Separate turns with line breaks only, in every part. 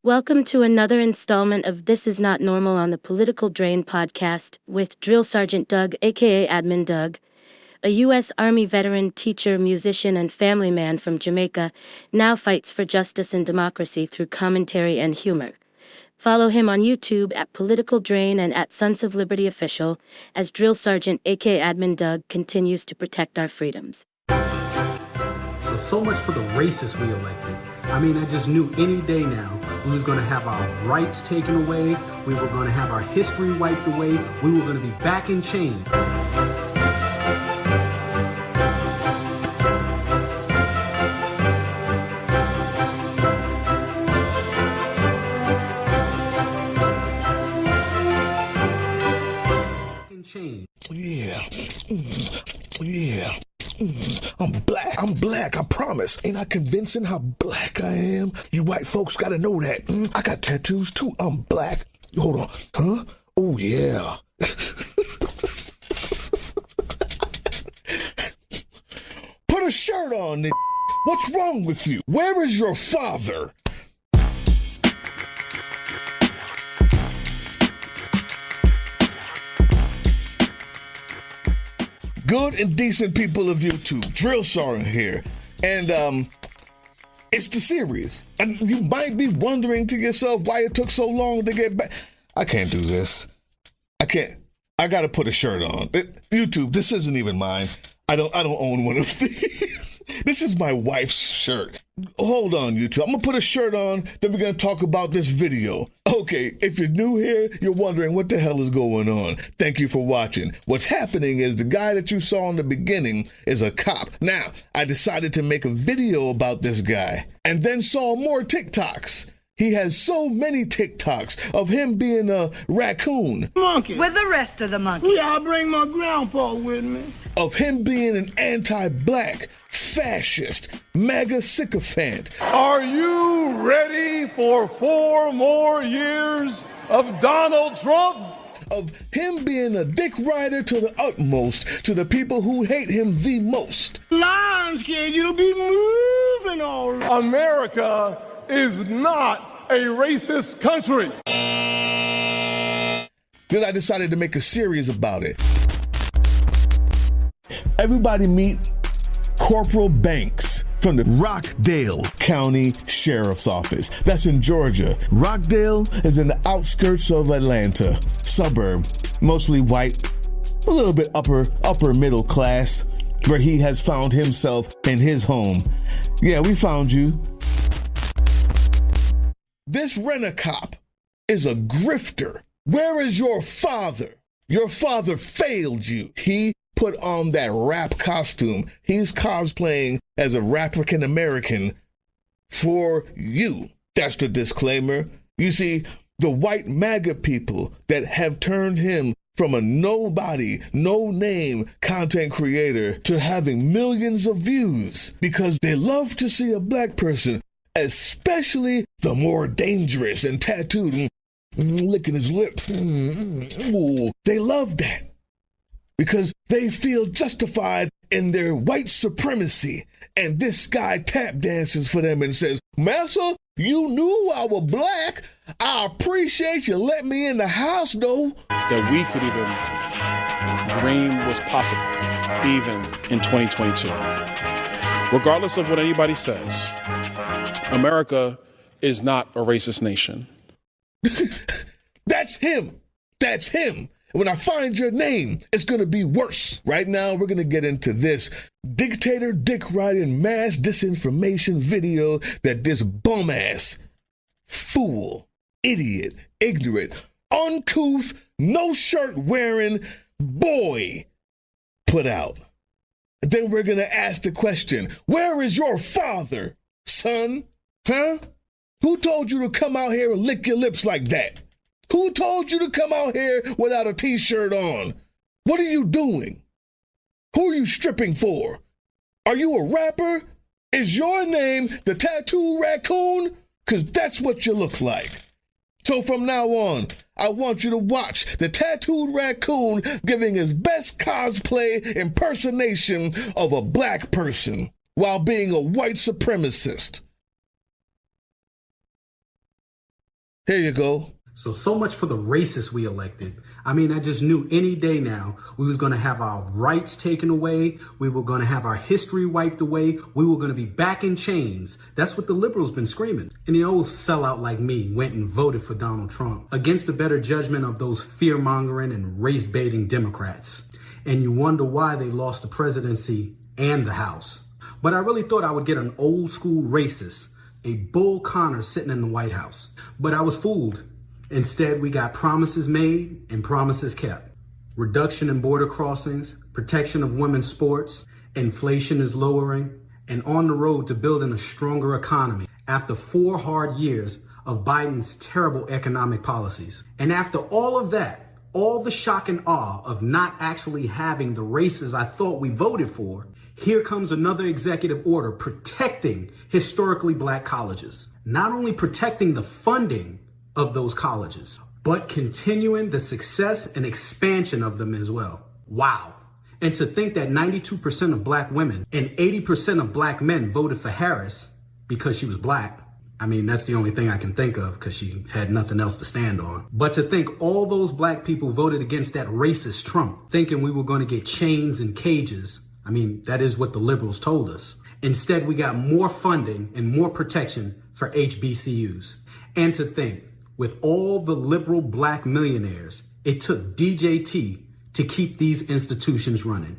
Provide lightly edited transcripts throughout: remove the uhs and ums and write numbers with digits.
Welcome to another installment of This Is Not Normal on the Political Drain podcast with Drill Sergeant Doug, aka Admin Doug, a U.S. Army veteran, teacher, musician, and family man from Jamaica, now fights for justice and democracy through commentary and humor. Follow him on YouTube at Political Drain and at Sons of Liberty Official as Drill Sergeant, aka Admin Doug, continues to protect our freedoms.
So much for the racists we elected. I mean, I just knew any day now we was going to have our rights taken away, we were going to have our history wiped away, we were going to be back in chains.
Yeah. Yeah. I'm black, I promise. Ain't I convincing how black I am? You white folks gotta know that. I got tattoos too. I'm black. Hold on. Huh? Oh, yeah. Put a shirt on, nigga. What's wrong with you? Where is your father? Good and decent people of YouTube, Drill Sergeant here, and it's the series. And you might be wondering to yourself why it took so long to get back. I can't do this. I can't. I gotta put a shirt on. YouTube, this isn't even mine. I don't own one of these. This is my wife's shirt. Hold on, YouTube. I'm gonna put a shirt on, then we're gonna talk about this video. Okay, if you're new here, you're wondering what the hell is going on. Thank you for watching. What's happening is the guy that you saw in the beginning is a cop. Now, I decided to make a video about this guy and then saw more TikToks. He has so many TikToks of him being a raccoon.
Monkey.
With the rest of the monkeys.
Yeah, I'll bring my grandpa with me.
Of him being an anti-black, fascist, MAGA sycophant.
Are you ready for 4 more years of Donald Trump?
Of him being a dick rider to the utmost, to the people who hate him the most.
Lions, kid, you'll be moving all right.
America is not a racist country.
Then I decided to make a series about it. Everybody meet Corporal Banks from the Rockdale County Sheriff's Office. That's in Georgia. Rockdale is in the outskirts of Atlanta, suburb, mostly white, a little bit upper middle class, where he has found himself in his home. Yeah, we found you. This rent-a-cop is a grifter. Where is your father? Your father failed you. He put on that rap costume. He's cosplaying as a African American for you. That's the disclaimer. You see, the white MAGA people that have turned him from a nobody, no-name content creator to having millions of views because they love to see a black person, especially the more dangerous and tattooed, licking his lips. Ooh, they love that because they feel justified in their white supremacy. And this guy tap dances for them and says, "Massa, you knew I was black. I appreciate you letting me in the house, though."
That we could even dream was possible, even in 2022. Regardless of what anybody says, America is not a racist nation.
That's him. That's him. When I find your name, it's going to be worse. Right now, we're going to get into this dictator dick riding mass disinformation video that this bum-ass, fool, idiot, ignorant, uncouth, no shirt wearing boy put out. Then we're going to ask the question, where is your father, son? Huh? Who told you to come out here and lick your lips like that? Who told you to come out here without a t-shirt on? What are you doing? Who are you stripping for? Are you a rapper? Is your name the Tattoo Raccoon? Because that's what you look like. So from now on, I want you to watch the Tattooed Raccoon giving his best cosplay impersonation of a black person while being a white supremacist. Here you go.
So much for the racists we elected. I mean, I just knew any day now we was going to have our rights taken away. We were going to have our history wiped away. We were going to be back in chains. That's what the liberals been screaming. And the old sellout like me went and voted for Donald Trump against the better judgment of those fear-mongering and race-baiting Democrats. And you wonder why they lost the presidency and the House. But I really thought I would get an old school racist, a Bull Connor sitting in the White House. But I was fooled. Instead, we got promises made and promises kept. Reduction in border crossings, protection of women's sports, inflation is lowering, and on the road to building a stronger economy after 4 hard years of Biden's terrible economic policies. And after all of that, all the shock and awe of not actually having the races I thought we voted for, here comes another executive order protecting historically black colleges. Not only protecting the funding of those colleges, but continuing the success and expansion of them as well. Wow. And to think that 92% of black women and 80% of black men voted for Harris because she was black. I mean, that's the only thing I can think of because she had nothing else to stand on. But to think all those black people voted against that racist Trump, thinking we were going to get chains and cages. I mean, that is what the liberals told us. Instead, we got more funding and more protection for HBCUs. And to think, with all the liberal black millionaires, it took DJT to keep these institutions running.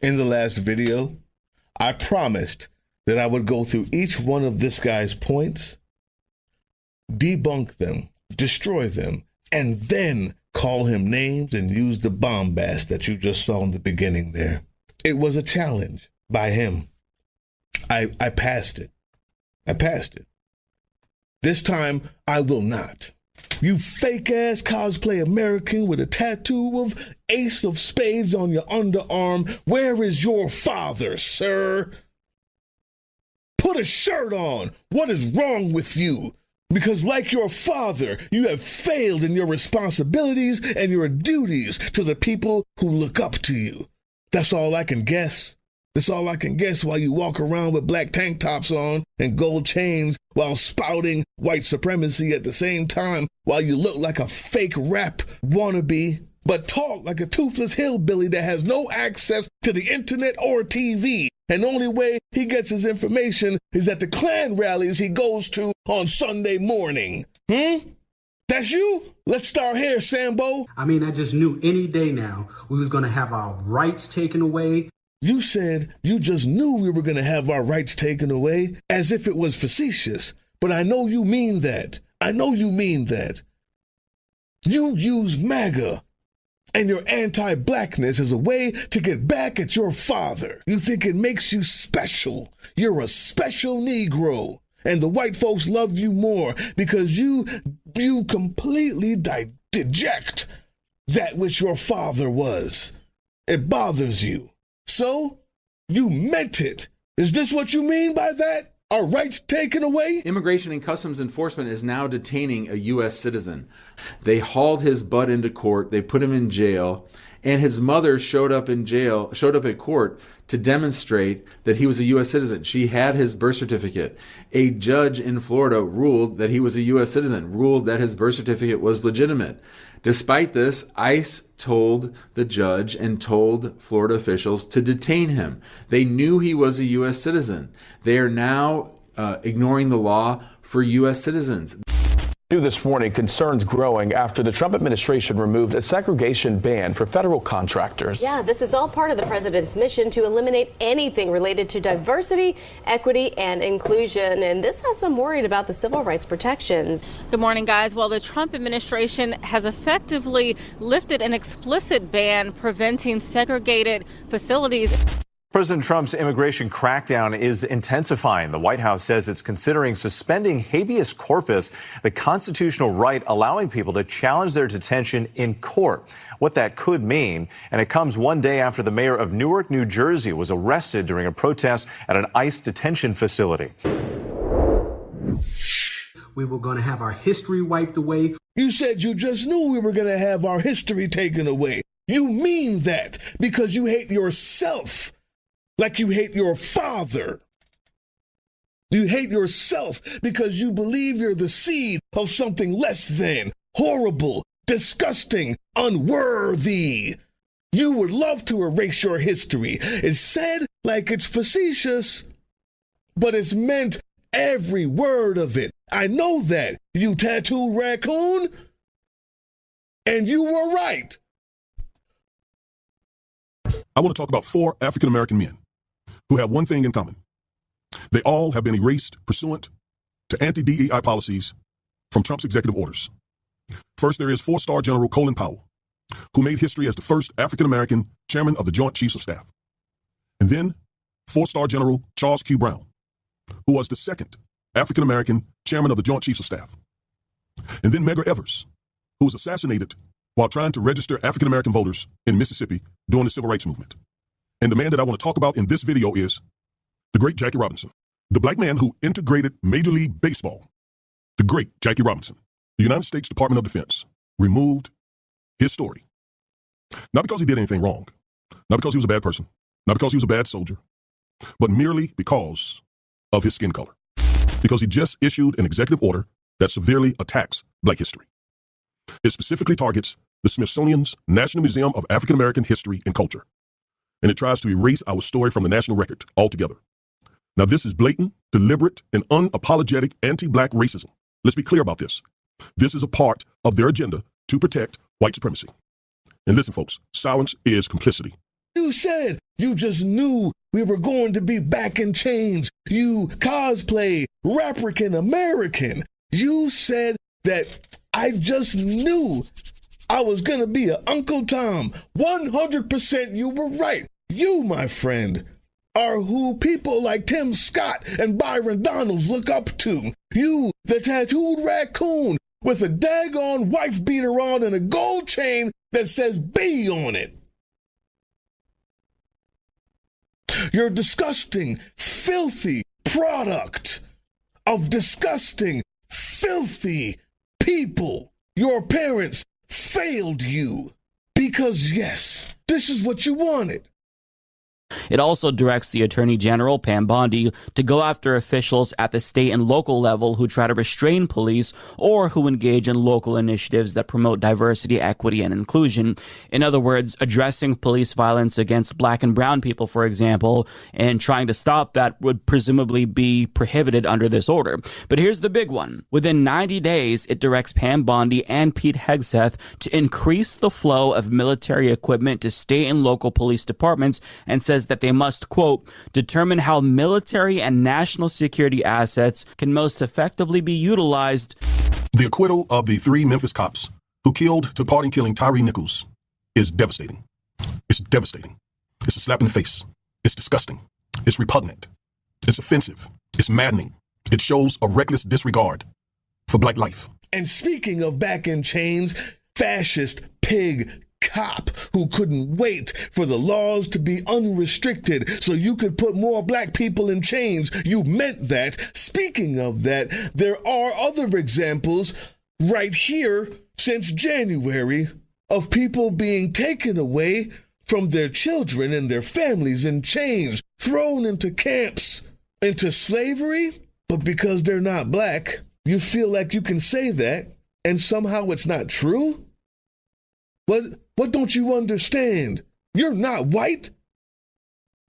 In the last video, I promised that I would go through each one of this guy's points, debunk them, destroy them, and then call him names and use the bombast that you just saw in the beginning there. It was a challenge by him. I passed it. I passed it. This time, I will not. You fake-ass cosplay American with a tattoo of Ace of Spades on your underarm. Where is your father, sir? Put a shirt on. What is wrong with you? Because like your father, you have failed in your responsibilities and your duties to the people who look up to you. That's all I can guess. That's all I can guess while you walk around with black tank tops on and gold chains while spouting white supremacy at the same time while you look like a fake rap wannabe, but talk like a toothless hillbilly that has no access to the internet or TV. And the only way he gets his information is at the Klan rallies he goes to on Sunday morning. That's you? Let's start here, Sambo.
I mean, I just knew any day now we was going to have our rights taken away.
You said you just knew we were going to have our rights taken away as if it was facetious. But I know you mean that. I know you mean that. You use MAGA and your anti-blackness as a way to get back at your father. You think it makes you special. You're a special Negro. And the white folks love you more because you completely deject that which your father was. It bothers you. So, you meant it. Is this what you mean by that? Our rights taken away?
Immigration and Customs Enforcement is now detaining a U.S. citizen. They hauled his butt into court. They put him in jail. And his mother showed up at court to demonstrate that he was a U.S. citizen. She had his birth certificate. A judge in Florida ruled that he was a U.S. citizen, ruled that his birth certificate was legitimate. Despite this, ICE told the judge and told Florida officials to detain him. They knew he was a U.S. citizen. They are now ignoring the law for U.S. citizens.
New this morning, concerns growing after the Trump administration removed a segregation ban for federal contractors.
Yeah, this is all part of the president's mission to eliminate anything related to diversity, equity, and inclusion. And this has some worried about the civil rights protections.
Good morning, guys. Well, the Trump administration has effectively lifted an explicit ban preventing segregated facilities.
President Trump's immigration crackdown is intensifying. The White House says it's considering suspending habeas corpus, the constitutional right allowing people to challenge their detention in court. What that could mean, and it comes one day after the mayor of Newark, New Jersey, was arrested during a protest at an ICE detention facility.
We were going to have our history wiped away.
You said you just knew we were going to have our history taken away. You mean that because you hate yourself. like you hate your father. You hate yourself because you believe you're the seed of something less than, horrible, disgusting, unworthy. You would love to erase your history. It's said like it's facetious, but it's meant every word of it. I know that, you tattooed raccoon. And you were right.
I want to talk about 4 African-American men who have one thing in common. They all have been erased pursuant to anti-DEI policies from Trump's executive orders. First, there is 4-star General Colin Powell, who made history as the first African-American chairman of the Joint Chiefs of Staff. And then 4-star General Charles Q. Brown, who was the second African-American chairman of the Joint Chiefs of Staff. And then Medgar Evers, who was assassinated while trying to register African-American voters in Mississippi during the Civil Rights Movement. And the man that I want to talk about in this video is the great Jackie Robinson, the black man who integrated Major League Baseball. The great Jackie Robinson. The United States Department of Defense removed his story. Not because he did anything wrong, not because he was a bad person, not because he was a bad soldier, but merely because of his skin color. Because he just issued an executive order that severely attacks black history. It specifically targets the Smithsonian's National Museum of African American History and Culture, and it tries to erase our story from the national record altogether. Now, this is blatant, deliberate, and unapologetic anti-black racism. Let's be clear about this. This is a part of their agenda to protect white supremacy. And listen, folks, silence is complicity.
You said you just knew we were going to be back in chains. You cosplay African American. You said that I just knew I was going to be an Uncle Tom. 100% you were right. You, my friend, are who people like Tim Scott and Byron Donalds look up to. You, the tattooed raccoon with a daggone wife beater on and a gold chain that says B on it. You're a disgusting, filthy product of disgusting, filthy people. Your parents failed you because, yes, this is what you wanted.
It also directs the Attorney General, Pam Bondi, to go after officials at the state and local level who try to restrain police or who engage in local initiatives that promote diversity, equity, and inclusion. In other words, addressing police violence against black and brown people, for example, and trying to stop that would presumably be prohibited under this order. But here's the big one. Within 90 days, it directs Pam Bondi and Pete Hegseth to increase the flow of military equipment to state and local police departments and says that they must, quote, determine how military and national security assets can most effectively be utilized.
The acquittal of the 3 Memphis cops who took part in killing Tyree Nichols is devastating. It's devastating. It's a slap in the face. It's disgusting. It's repugnant. It's offensive. It's maddening. It shows a reckless disregard for black life.
And speaking of back in chains, fascist pig cop who couldn't wait for the laws to be unrestricted so you could put more black people in chains. You meant that. Speaking of that, there are other examples right here since January of people being taken away from their children and their families in chains, thrown into camps, into slavery. But because they're not black, you feel like you can say that and somehow it's not true? What don't you understand? You're not white.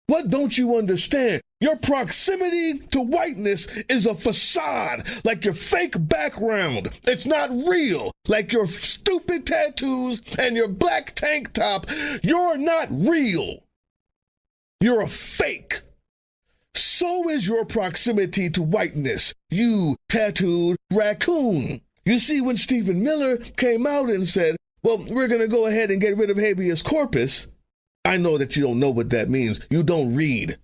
What don't you understand? Your proximity to whiteness is a facade, like your fake background. It's not real, like your stupid tattoos and your black tank top. You're not real. You're a fake. So is your proximity to whiteness, you tattooed raccoon. You see, when Stephen Miller came out and said, well, we're going to go ahead and get rid of habeas corpus. I know that you don't know what that means. You don't read.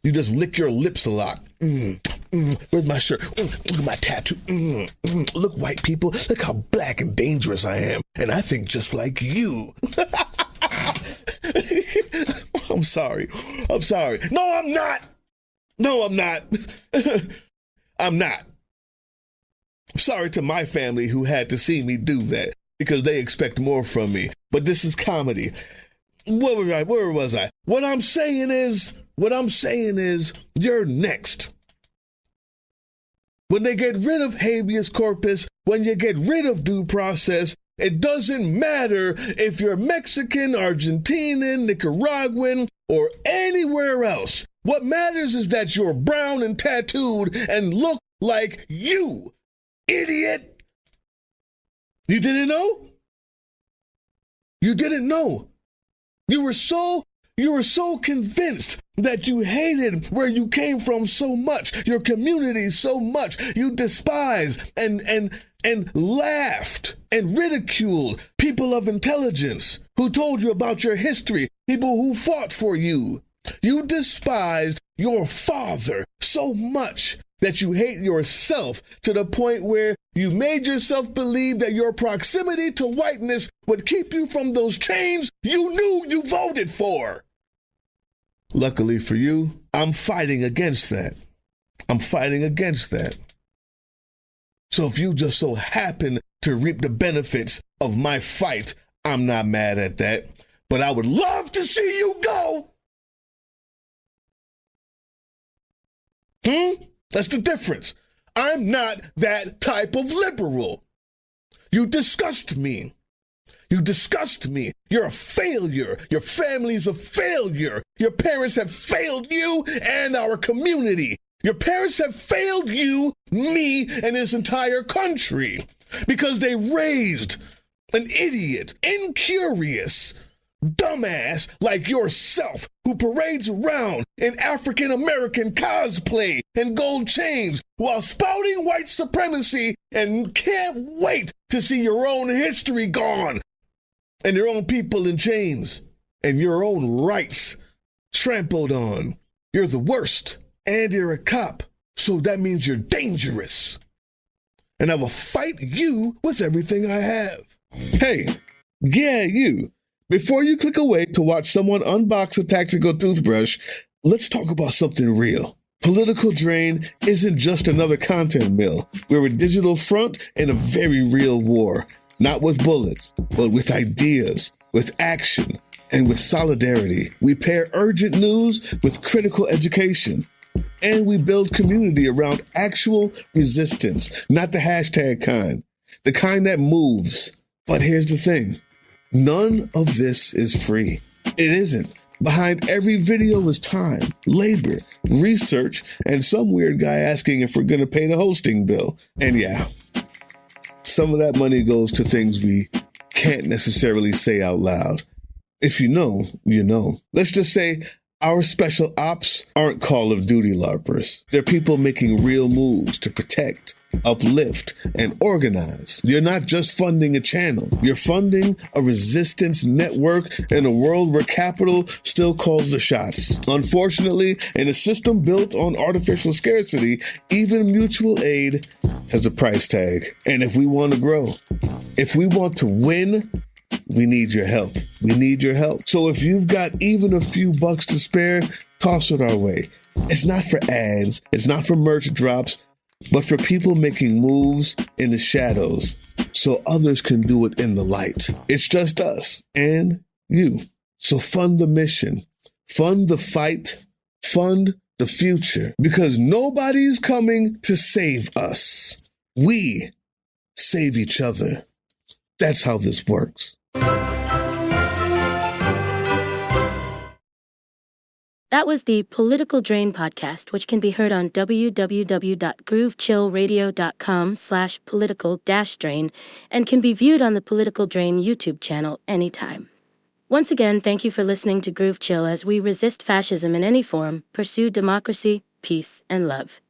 You just lick your lips a lot. Where's my shirt? Look at my tattoo. Look, white people, look how black and dangerous I am. And I think just like you. I'm sorry. No, I'm not. I'm not. I'm sorry to my family who had to see me do that, because they expect more from me. But this is comedy. Where was I? What I'm saying is, What I'm saying is, you're next. When they get rid of habeas corpus, when you get rid of due process, it doesn't matter if you're Mexican, Argentinian, Nicaraguan, or anywhere else. What matters is that you're brown and tattooed and look like you, idiot. You didn't know? You didn't know. You were so convinced that you hated where you came from so much, your community so much, you despised and laughed and ridiculed people of intelligence who told you about your history, people who fought for you. You despised your father so much that you hate yourself to the point where you made yourself believe that your proximity to whiteness would keep you from those chains you knew you voted for. Luckily for you, I'm fighting against that. So if you just so happen to reap the benefits of my fight, I'm not mad at that. But I would love to see you go. That's the difference. I'm not that type of liberal. You disgust me. You're a failure. Your family's a failure. Your parents have failed you and our community. Your parents have failed you, me, and this entire country because they raised an idiot, incurious, dumbass like yourself who parades around in African-American cosplay and gold chains while spouting white supremacy and can't wait to see your own history gone and your own people in chains and your own rights trampled on. You're the worst, and you're a cop, so that means you're dangerous. And I will fight you with everything I have. Hey, yeah, you. Before you click away to watch someone unbox a tactical toothbrush, let's talk about something real. Political Drain isn't just another content mill. We're a digital front in a very real war. Not with bullets, but with ideas, with action, and with solidarity. We pair urgent news with critical education. And we build community around actual resistance, not the hashtag kind. The kind that moves. But here's the thing. None of this is free. It isn't. Behind every video is time, labor, research, and some weird guy asking if we're going to pay the hosting bill. And yeah, some of that money goes to things we can't necessarily say out loud. If you know, you know. Let's just say our special ops aren't Call of Duty LARPers. They're people making real moves to protect, uplift, and organize. You're not just funding a channel. You're funding a resistance network in a world where capital still calls the shots. Unfortunately, in a system built on artificial scarcity, even mutual aid has a price tag. And if we want to grow, if we want to win, we need your help. We need your help. So if you've got even a few bucks to spare, toss it our way. It's not for ads. It's not for merch drops, but for people making moves in the shadows so others can do it in the light. It's just us and you. So fund the mission, fund the fight, fund the future, because nobody's coming to save us. We save each other. That's how this works.
That was the Political Drain podcast, which can be heard on www.groovechillradio.com/political-drain and can be viewed on the Political Drain YouTube channel anytime. Once again, thank you for listening to Groove Chill as we resist fascism in any form, pursue democracy, peace, and love.